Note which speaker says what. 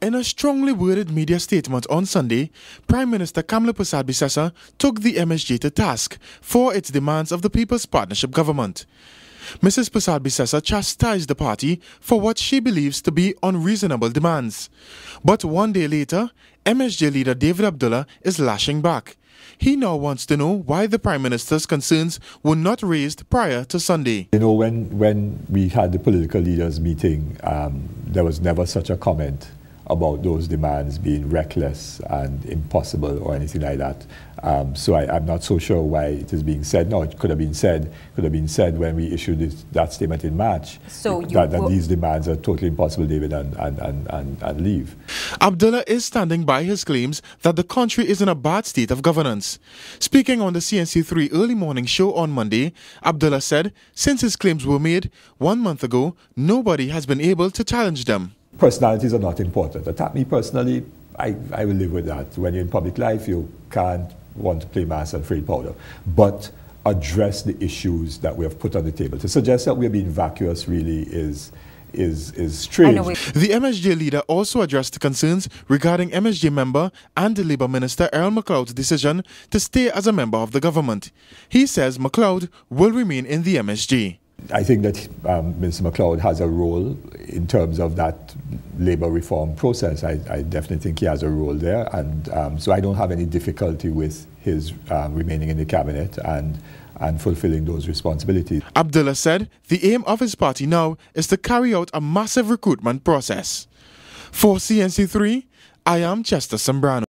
Speaker 1: In a strongly worded media statement on Sunday, Prime Minister Kamla Persad-Bissessar took the MSJ to task for its demands of the People's Partnership Government. Mrs. Persad-Bissessar chastised the party for what she believes to be unreasonable demands. But one day later, MSJ leader David Abdullah is lashing back. He now wants to know why the Prime Minister's concerns were not raised prior to Sunday.
Speaker 2: You know, when we had the political leaders meeting, there was never such a comment about those demands being reckless and impossible or anything like that. So I'm not so sure why it is being said. No, it could have been said when we issued that statement in March, so that these demands are totally impossible, David, and leave.
Speaker 1: Abdullah is standing by his claims that the country is in a bad state of governance. Speaking on the CNC3 early morning show on Monday, Abdullah said since his claims were made 1 month ago, nobody has been able to challenge them.
Speaker 2: Personalities are not important. Attack me personally, I will live with that. When you're in public life, you can't want to play mass and afraid powder. But address the issues that we have put on the table. To suggest that we're being vacuous really is strange.
Speaker 1: The MSJ leader also addressed the concerns regarding MSJ member and the Labour Minister Errol McLeod's decision to stay as a member of the government. He says McLeod will remain in the MSJ.
Speaker 2: I think that Mr. McLeod has a role in terms of that labour reform process. I definitely think he has a role there, and so I don't have any difficulty with his remaining in the cabinet and fulfilling those responsibilities.
Speaker 1: Abdullah said the aim of his party now is to carry out a massive recruitment process. For CNC3, I am Chester Sembrano.